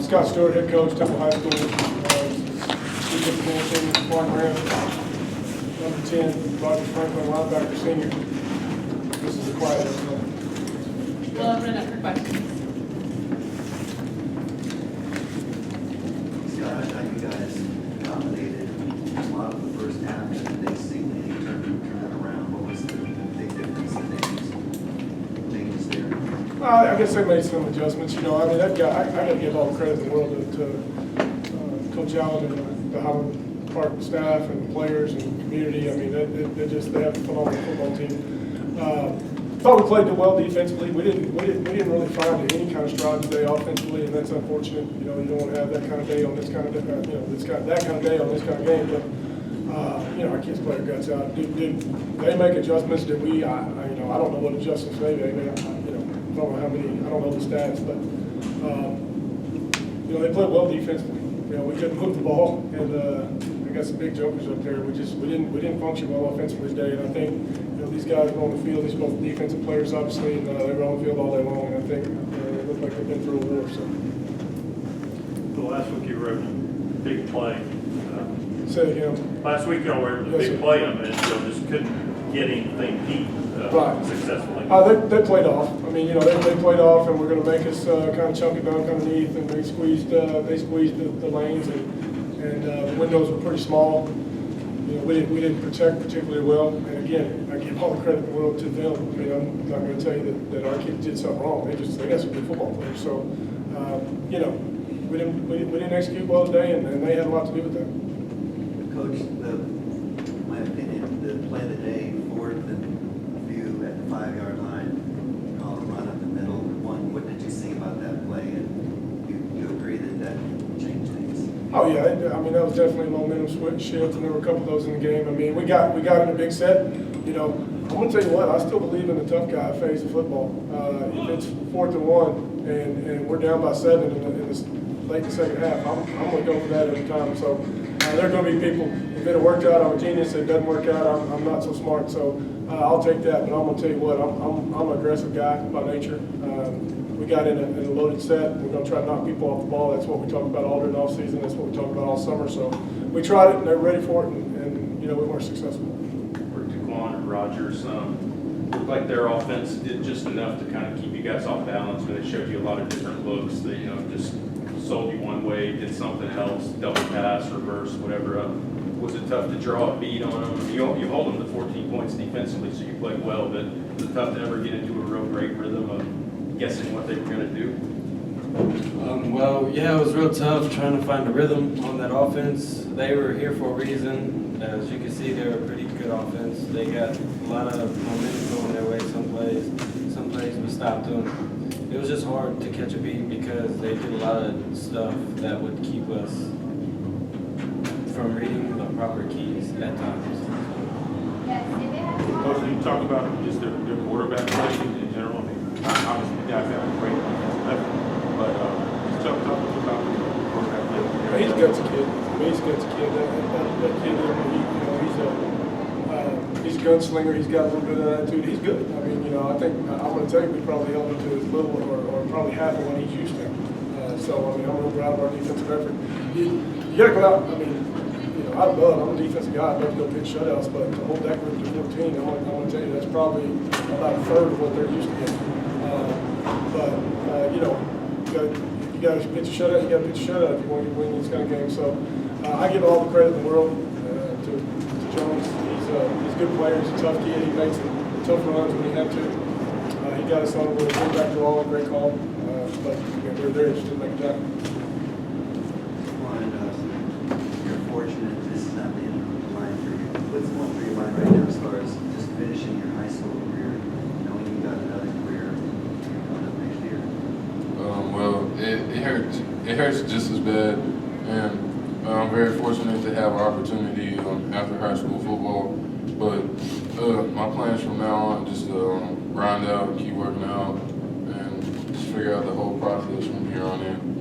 Scott Stewart, head coach, Temple High School. Defensive coordinator, Mark Graham. Number 10, Roger Franklin, linebacker, senior. This is the quiet. We'll open it up for questions. Scott, I thought you guys dominated a lot of the first half, and they seemingly turned that around. What was the big difference that they changes there? I guess they made some adjustments. You know, I mean, I got to give all the credit in the world to Coach Allen and the Highland Park staff and players and community. I mean, they have a phenomenal football team. Thought we played well defensively. We didn't really find any kind of stride today offensively, and that's unfortunate. You know, you don't want to have that kind of day on this kind of that kind of day on this kind of game. But you know, our kids play their guts out. Did they make adjustments? Did we? I don't know what adjustments they made. I don't know how many. I don't know the stats, but you know, they played well defensively. You know, we couldn't move the ball, and we got some big jokers up there. We didn't function well offensively today, and I think. These guys were on the field. These are both defensive players, obviously, and they were on the field all day long. And I think they look like they've been through a war. So. The last week you wrote a big play. Say it again. Last week y'all were a Yes, big sir. play on it, and you just couldn't get anything deep Right. successfully. They played off. I mean, you know, they played off, and we're going to make us kind of chunk it down underneath, and they squeezed the lanes, and the windows were pretty small. You know, we didn't protect particularly well, and again, I give all the credit in the world to them. I mean, I'm not going to tell you that our kids did something wrong. They got some good football players. So, you know, we didn't execute well today, and they had a lot to do with that. Coach, in my opinion, the play of the day, 4th and few at the 5-yard line, call a run up the middle. What did you see about that play? And you agree that changed things? Oh yeah, I mean that was definitely a momentum shift, and there were a couple of those in the game. I mean, we got in a big set. You know, I'm gonna tell you what, I still believe in the tough guy phase of football. If it's 4th and 1 and we're down by 7 late in the second half, I'm gonna go for that every time. So there are gonna be people. If it worked out, I'm a genius. If it doesn't work out, I'm not so smart. So I'll take that. But I'm gonna tell you what, I'm an aggressive guy by nature. We got in a loaded set. We're going to try to knock people off the ball. That's what we talked about all during the offseason. That's what we talked about all summer. So we tried it, and they were ready for it, and you know, we weren't successful. For DeQuan and Rogers, looked like their offense did just enough to kind of keep you guys off balance. But they showed you a lot of different looks that, you know, just sold you one way, did something else, double pass, reverse, whatever. Was it tough to draw a beat on them? You hold them to 14 points defensively, so you played well. But was it tough to ever get into a real great rhythm of guessing what they were going to do? Well, yeah, it was real tough trying to find a rhythm on that offense. They were here for a reason. As you can see, they were a pretty good offense. They got a lot of momentum going their way some plays we stopped them. It was just hard to catch a beat because they did a lot of stuff that would keep us from reading the proper keys at times. Coach, you talk about just their quarterback play in general. I mean, obviously you guys have a great defensive effort, but just talk about the quarterback play. He's a gutsy kid. I mean, he's a gutsy kid. That kid, he's a gunslinger. He's got a little bit of attitude. He's good. I mean, you know, I think I'm going to tell you, we probably held him to his little or probably half of what he's used to. So I mean, I'm real proud of our defensive effort. You got to go out. I mean, you know, I'm a defensive guy. I'd love to go pitch shutouts, but to hold that group to 14, I want to tell you that's probably about a third of what they're used to getting. You know, you got to pitch a shutout. You got to pitch a shutout if you want to win this kind of game. So I give all the credit in the world to Jones. He's a good player. He's a tough kid. He makes the tough runs when he had to. He got us on with a good back draw, a great call. But we're there just to make a tackle. You're fortunate this is not the end of the line for you. What's going through your mind right now as far as just finishing your high school career, knowing you got another career coming up next year? Well, it hurts. It hurts just as bad, and I'm very fortunate to have an opportunity after high school football. But my plans from now on just grind out, keep working out, and just figure out the whole process from here on in.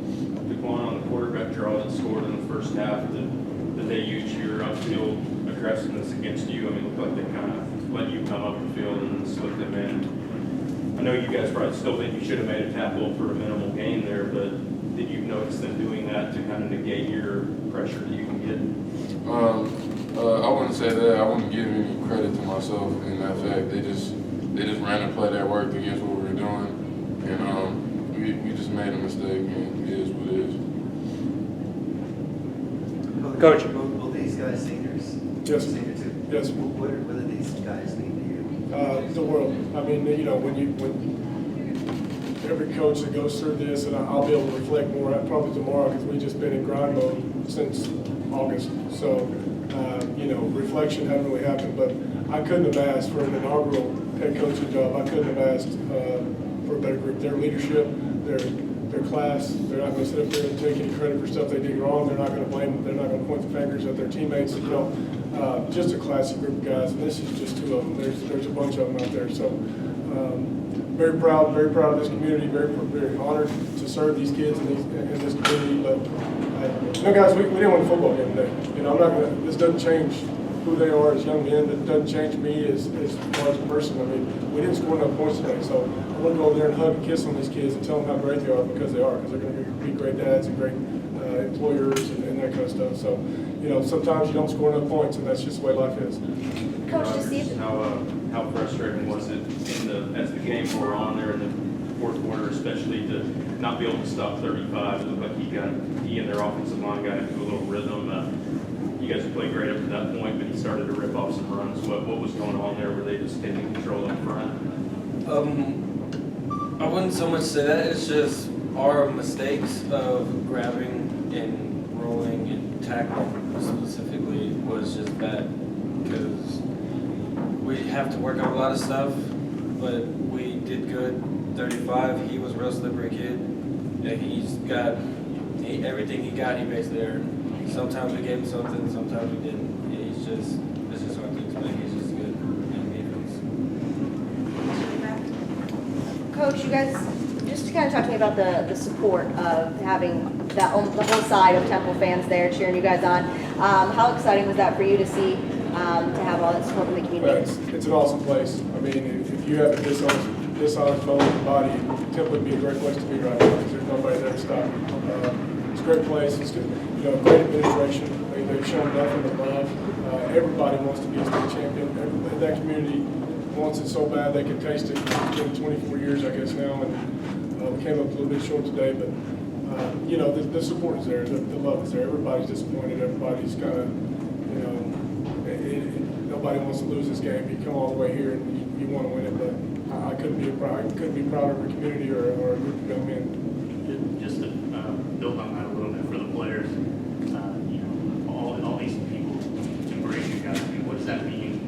DeQuan on the quarterback draw that scored in the first half, did they use your upfield aggressiveness against you? I mean, it looked like they kind of let you come up the field and then slip them in. I know you guys probably still think you should have made a tackle for a minimal gain there, but Did you notice them doing that to kind of negate your pressure that you can get? I wouldn't say that. I wouldn't give any credit to myself in that fact. They just ran a play that worked against what we were doing, and we just made a mistake, and it is what it is. Coach. Both these guys seniors? Yes. Senior too? Yes. What do these guys mean to you? The world. I mean, you know, when every coach that goes through this, and I'll be able to reflect more probably tomorrow because we've just been in grind mode since August. So, you know, reflection hasn't really happened, but I couldn't have asked for an inaugural head coaching job. I couldn't have asked for a better group. Their leadership, their class, they're not going to sit up there and take any credit for stuff they did wrong. They're not going to blame them. They're not going to point the fingers at their teammates. You know, just a classic group of guys, and this is just two of them. There's a bunch of them out there. So very proud of this community. Very honored to serve these kids in this community. But you know, guys, we didn't win the football game today. You know, I'm not going to. This doesn't change who they are as young men. It doesn't change me as far as a person. I mean, we didn't score enough points today, so I want to go over there and hug and kiss on these kids and tell them how great they are because they are. Because they're going to be great dads and great employers and that kind of stuff. So, you know, sometimes you don't score enough points, and that's just the way life is. Coach, to see How frustrating was it as the game wore on there in the fourth quarter, especially to not be able to stop 35? It looked like he and their offensive line got into a little rhythm. You guys played great up to that point, but he started to rip off some runs. What was going on there? Were they just taking control up front? I wouldn't so much say that. It's just our mistakes of grabbing and rolling and tackling specifically was just bad because we have to work on a lot of stuff, but we did good. 35, he was a real slippery kid. Yeah, everything he got, he basically earned. Sometimes we gave him something, sometimes we didn't. It's just hard to explain. He's just good in defense. Coach, you guys, just to kind of talk to me about the support of having the whole side of Temple fans there cheering you guys on. How exciting was that for you to see, to have all that support from the Well, community? it's an awesome place. I mean, if you have a dishonest bone in your body, Temple would be a great place to be right now because there's nobody there to stop you. It's a great place. It's good, you know, great administration. They've shown nothing but love. Everybody wants to be a state champion. That community wants it so bad they can taste it. It's been 24 years, I guess, now, and we came up a little bit short today, but you know, the support is there. The love is there. Everybody's disappointed. Everybody's kind of, you know, nobody wants to lose this game. You come all the way here and you want to win it, but I couldn't be prouder of a community or a group of young men. Just to build on that a little bit for the players, you know, all these people embrace you guys. I mean, what does that mean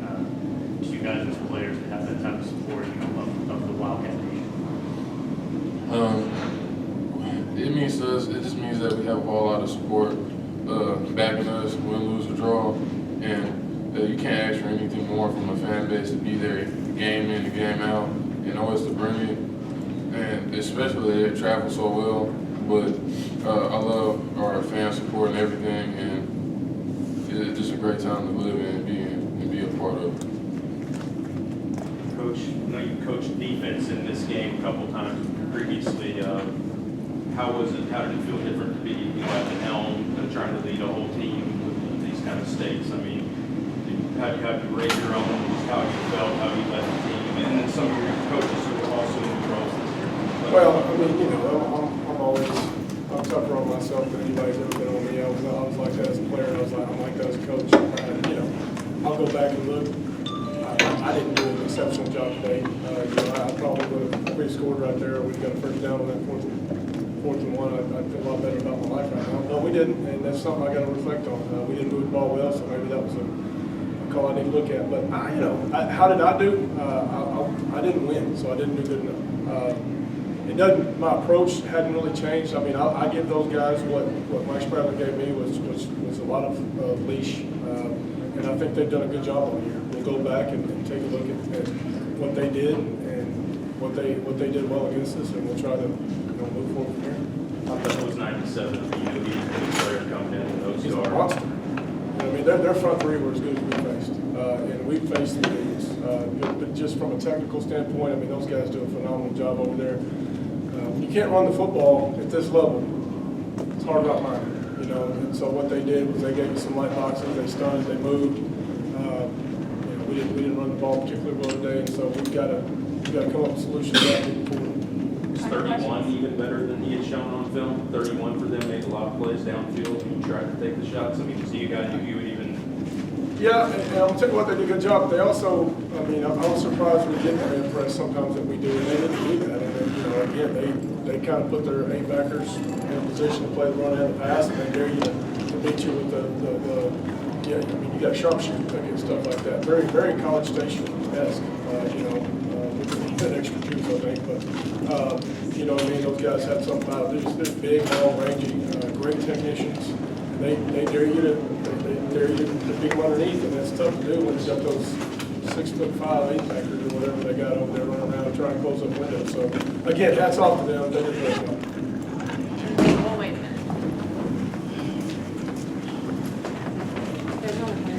to you guys as players to have that type of support, you know, of the Wildcat Nation? It means to us. It just means that we have a whole lot of support backing us, win, lose, or draw, and you can't ask for anything more from a fan base to be there game in and game out and always to bring it, and especially they travel so well. But I love our fan support and everything, and it's just a great time to live in and be a part of. Coach, I know you coached defense in this game a couple times previously. How was it? How did it feel different to be, you know, at the helm and trying to lead a whole team with these kind of stakes? I mean, how do you rate your own, just how you felt, how you led the team, and then some of your coaches who were also in the roles this year? Well, I mean, you know, I'm tougher on myself than anybody's ever been on me. I was like that as a player, and I'm like that as a coach. You know, I'll go back and look. I didn't do an exceptional job today. You know, I probably would have, if we scored right there, we'd got a first down on that fourth and one. I'd feel a lot better about my life right now. No, we didn't, and that's something I got to reflect on. We didn't move the ball well, so maybe that was a call I need to look at. But you know, how did I do? I didn't win, so I didn't do good enough. It doesn't. My approach hadn't really changed. I mean, I give those guys what Mike Spradlin gave me was a lot of leash, and I think they've done a good job all year. We'll go back and take a look at what they did and what they did well against us, and we'll try to move forward from here. I thought it was 97. You know, these players coming in and those He's a yards. monster. I mean, their front three were as good as we faced, and we faced the dudes. But just from a technical standpoint, I mean, those guys do a phenomenal job over there. You can't run the football at this level hard rock minded, you know. And so what they did was they gave us some light boxes, they stunned, they moved. You know, we didn't run the ball particularly well today, and so we've got to come up with solutions to that moving forward. Was 31 even better than he had shown on film? 31 for them, made a lot of plays downfield. You tried to take the shots. I mean, so you got you would even. Yeah, and I'll tell you what, they did a good job. They also, I mean, I was surprised we get their press sometimes that we do, and they didn't do that. And then, you know, again, they kind of put their 8 backers in a position to play the run and the pass, and they dare you to beat you with the yeah, I mean, you got sharpshooters that get stuff like that. Very, very College Station-esque, you know, with the extra juice, I think. But, you know what I mean, those guys have something about it. They're big, long-ranging, great technicians. They dare you to beat them underneath, and that's tough to do when you've got those 6'5", 8 backers or whatever they got over there running around trying to close up windows. So again, hats off to them. They did a great job. We'll wait a minute. There's no one here.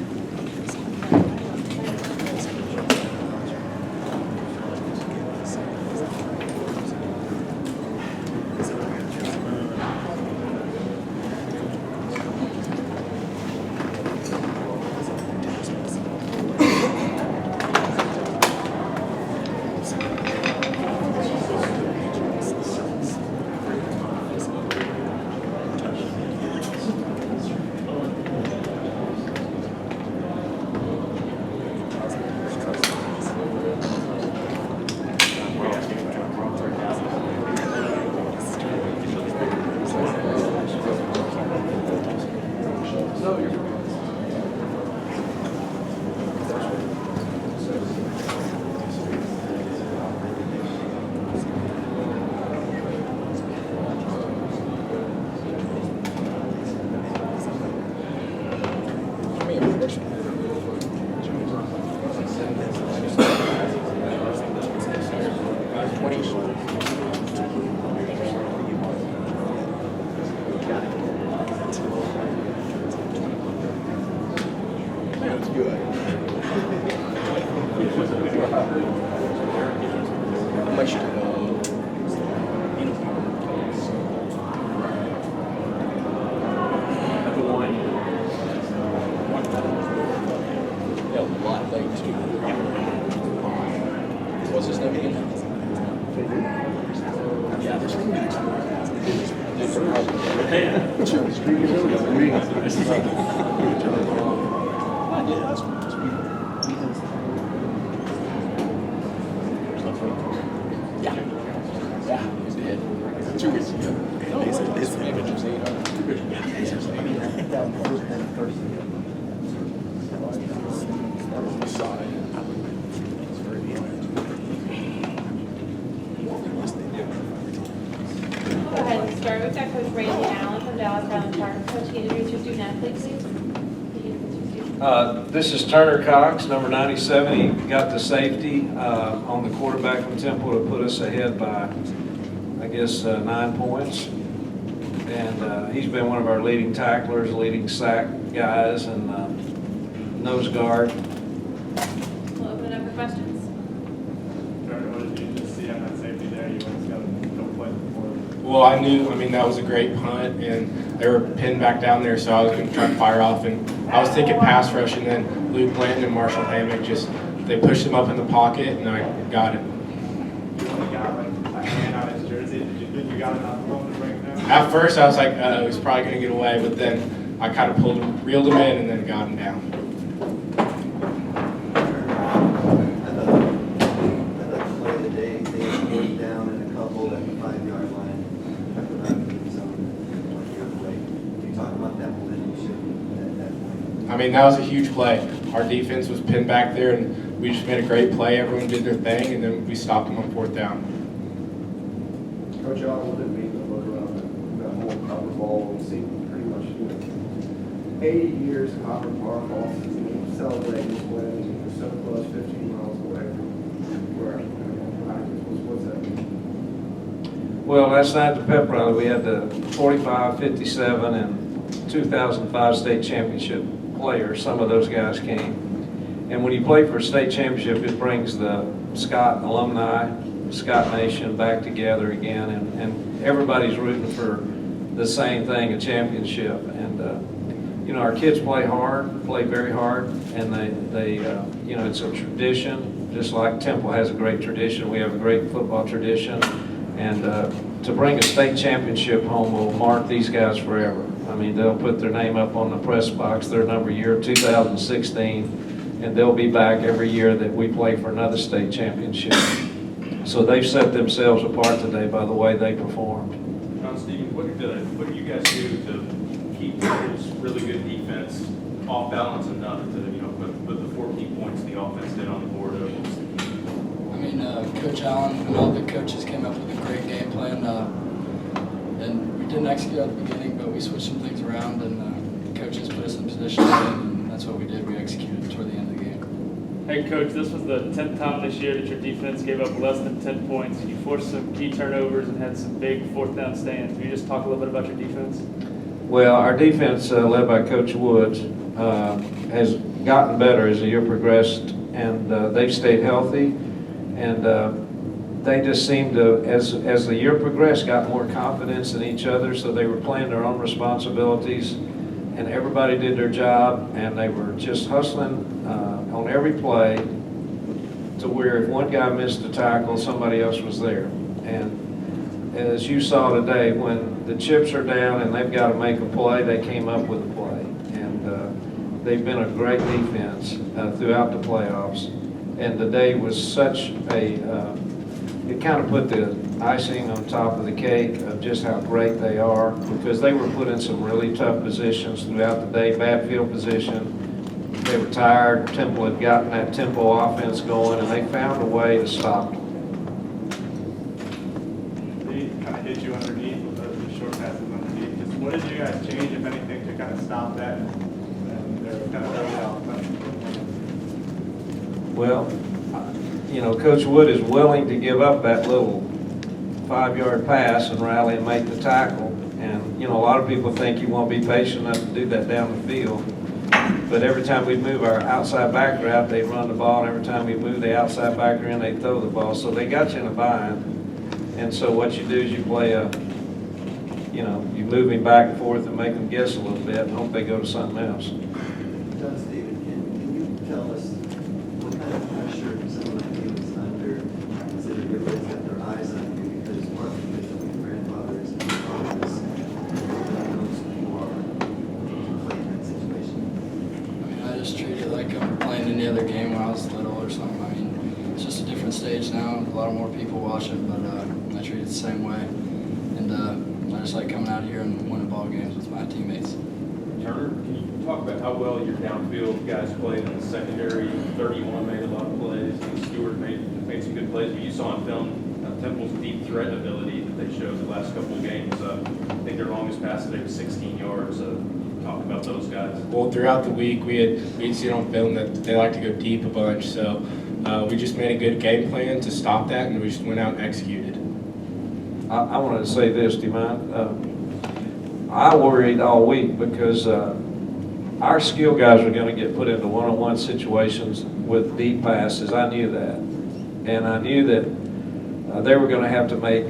Go ahead and start. We've got Coach Randy Allen from Dallas Highland Park. Coach, can you introduce your student athlete, please? This is Turner Cox, number 97. He got the safety on the quarterback from Temple to put us ahead by, I guess, 9 points. And he's been one of our leading tacklers, leading sack guys, and nose guard. We'll open it up for questions. What did you just see on that safety there? You guys got a couple plays before. Well, I knew, that was a great punt, and they were pinned back down there, so I was going to try to fire off, and I was thinking pass rush, and then Luke Blanton and Marshall Hammock they pushed him up in the pocket, and I got it. You only got like a hand on his jersey. Did you got it off the phone to break it down? At first, I was like, he's probably going to get away, but then I kind of reeled him in, and then got him down. I thought the play of the day, they were down in a couple at the 5-yard line. After that, zone, 20-yard play. You talk about that momentum shift at that point. That was a huge play. Our defense was pinned back there, and we just made a great play. Everyone did their thing, and then we stopped them on 4th down. Coach Allen, what did it mean to look around that whole Copper Ball and see pretty much 80 years of Copper Park all season, celebrating this win, you're so close, 15 miles away from where what's that mean? Well, last night at the pep rally, we had the 45, 57, and 2005 state championship players. Some of those guys came. And when you play for a state championship, it brings the Scott alumni, Scott Nation back together again, and everybody's rooting for the same thing, a championship. And, you know, our kids play hard, play very hard, and they you know, it's a tradition, just like Temple has a great tradition. We have a great football tradition. And to bring a state championship home will mark these guys forever. I mean, they'll put their name up on the press box, their number year 2016, and they'll be back every year that we play for another state championship. So they've set themselves apart today by the way they performed. Stephen, what do you guys do to keep Temple's really good defense off balance enough to, you know, put the 14 points the offense did on the board of? I mean, Coach Allen and all the coaches came up with a great game plan, and we didn't execute at the beginning, but we switched some things around, and the coaches put us in position, and that's what we did. We executed toward the end of the game. Hey, Coach, this was the 10th time this year that your defense gave up less than 10 points. You forced some key turnovers and had some big fourth down stands. Can you just talk a little bit about your defense? Well, our defense, led by Coach Woods, has gotten better as the year progressed, and they've stayed healthy. And they just seemed to, as the year progressed, got more confidence in each other, so they were playing their own responsibilities, and everybody did their job, and they were just hustling on every play to where if one guy missed a tackle, somebody else was there. And as you saw today, when the chips are down and they've got to make a play, they came up with a play. And they've been a great defense throughout the playoffs. And today was such a, it kind of put the icing on top of the cake of just how great they are, because they were put in some really tough positions throughout the day, bad field position. They were tired. Temple had gotten that tempo offense going, and they found a way to stop them. They kind of hit you underneath with the short passes underneath. Just what did you guys change, if anything, to kind of stop that? And they're kind of early out. Well, you know, Coach Wood is willing to give up that little 5-yard pass and rally and make the tackle. And, you know, a lot of people think you won't be patient enough to do that down the field. But every time we move our outside backer out, they run the ball. And every time we move the outside backer in, they throw the ball. So they got you in a bind. And so what you do is you play a, you know, you move him back and forth and make them guess a little bit and hope they go to something else. Stephen, can you tell us what kind of pressure someone like you is under, considering everybody's got their eyes on you, because partly because of your grandfathers and your fathers, and those who are playing that situation? I mean, I just treat it like I'm playing any other game when I was little or something. I mean, it's just a different stage now. A lot more people watching, but I treat it the same way. And I just like coming out here and winning ball games with my teammates. Turner, can you talk about how well your downfield guys played in the secondary? 31 made a lot of plays. I think Stewart made some good plays, but you saw on film Temple's deep threat ability that they showed the last couple of games. I think their longest pass today was 16 yards. Talk about those guys. Well, throughout the week, we'd seen on film that they like to go deep a bunch, so we just made a good game plan to stop that, and we just went out and executed. I wanted to say this, do you mind? I worried all week because our skill guys were going to get put into one-on-one situations with deep passes. I knew that. And I knew that they were going to have to make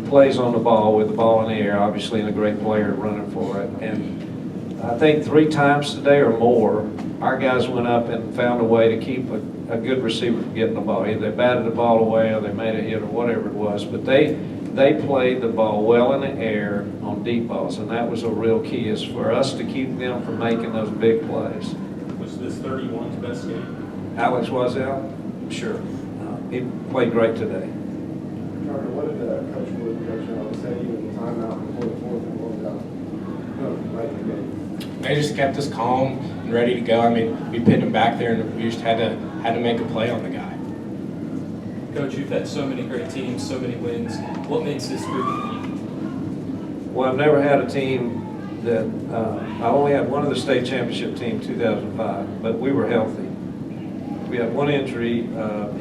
plays on the ball with the ball in the air, obviously, and a great player running for it. And I think 3 times today or more, our guys went up and found a way to keep a good receiver from getting the ball. Either they batted the ball away or they made a hit or whatever it was. But they played the ball well in the air on deep balls, and that was a real key, is for us to keep them from making those big plays. Was this 31's best game? Alex Wazell? Sure. He played great today. Carter, what did Coach Wood and Coach Allen say in the timeout before the fourth and one down? No, right in the game. They just kept us calm and ready to go. I mean, we pinned him back there, and we just had to make a play on the guy. Coach, you've had so many great teams, so many wins. What makes this group unique? Well, I've never had a team that, I only had one of the state championship team, 2005, but we were healthy. We had one injury in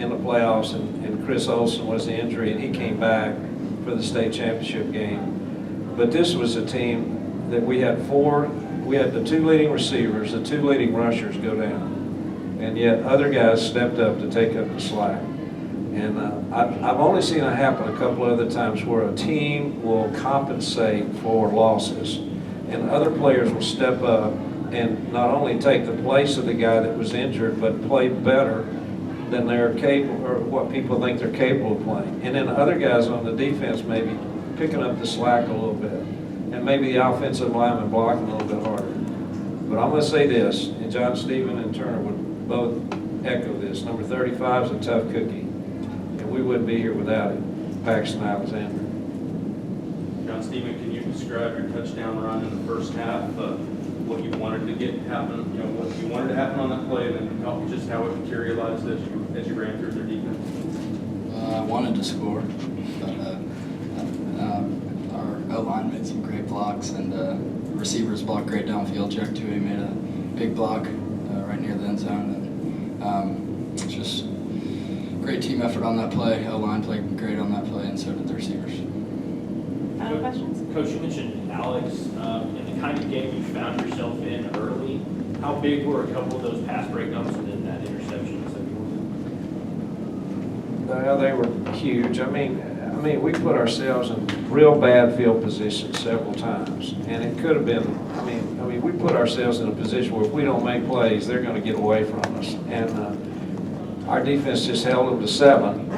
the playoffs, and Chris Olson was the injury, and he came back for the state championship game. But this was a team that we had the 2 leading receivers, the 2 leading rushers go down, and yet other guys stepped up to take up the slack. And I've only seen it happen a couple other times where a team will compensate for losses, and other players will step up and not only take the place of the guy that was injured, but play better than they're capable, or what people think they're capable of playing. And then other guys on the defense maybe picking up the slack a little bit, and maybe the offensive lineman blocking a little bit harder. But I'm going to say this, and John, Stephen, and Turner would both echo this. Number 35 is a tough cookie, and we wouldn't be here without it. Paxton Alexander. John Stephen, can you describe your touchdown run in the first half? What you wanted to get happen, what you wanted to happen on that play, and then just how it materialized as you ran through their defense? I wanted to score, but our O-line made some great blocks, and receivers blocked great downfield. Jack Tui made a big block right near the end zone, and it's just great team effort on that play. O-line played great on that play, and so did the receivers. Final questions? Coach, you mentioned Alex, and the kind of game you found yourself in early. How big were a couple of those pass breakups and then that interception? Well, they were huge. I mean, we put ourselves in real bad field positions several times, and it could have been. I mean, we put ourselves in a position where if we don't make plays, they're going to get away from us. And our defense just held them to 7,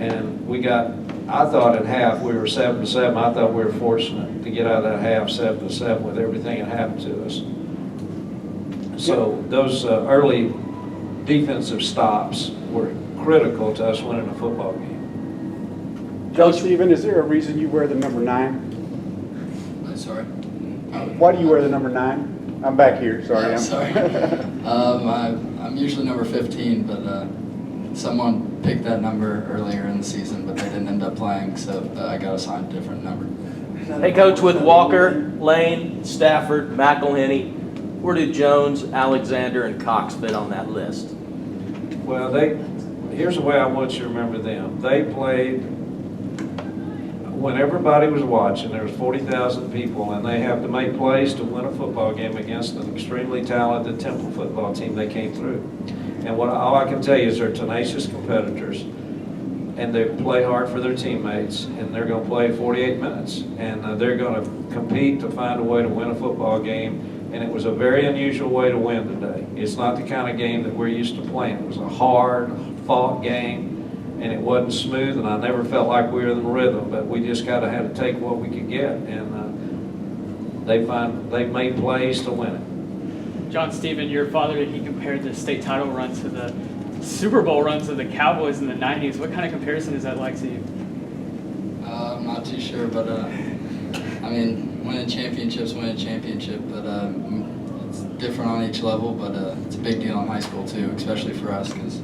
and we got. I thought at half we were 7-7. I thought we were fortunate to get out of that half 7-7 with everything that happened to us. So those early defensive stops were critical to us winning a football game. John Stephen, is there a reason you wear the number 9? Sorry? Why do you wear the number 9? I'm back here, sorry. I'm sorry. I'm usually number 15, but someone picked that number earlier in the season, but they didn't end up playing, so I got assigned a different number. Hey, Coach, with Walker, Lane, Stafford, McElhenney, where do Jones, Alexander, and Cox fit on that list? Well, here's the way I want you to remember them. They played when everybody was watching. There was 40,000 people, and they have to make plays to win a football game against an extremely talented Temple football team. They came through. And all I can tell you is they're tenacious competitors, and they play hard for their teammates, and they're going to play 48 minutes, and they're going to compete to find a way to win a football game. And it was a very unusual way to win today. It's not the kind of game that we're used to playing. It was a hard-fought game, and it wasn't smooth, and I never felt like we were in the rhythm, but we just kind of had to take what we could get, and they made plays to win it. John Stephen, your father, he compared the state title run to the Super Bowl runs of the Cowboys in the 90s. What kind of comparison is that like to you? I'm not too sure, but I mean, winning a championship, but it's different on each level, but it's a big deal in high school too, especially for us, because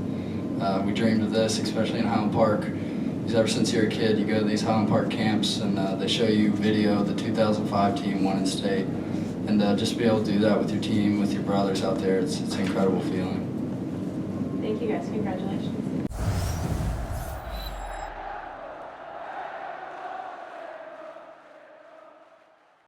we dreamed of this, especially in Highland Park. Because ever since you're a kid, you go to these Highland Park camps, and they show you video of the 2005 team won in state. And just be able to do that with your team, with your brothers out there, it's an incredible feeling. Thank you guys. Congratulations.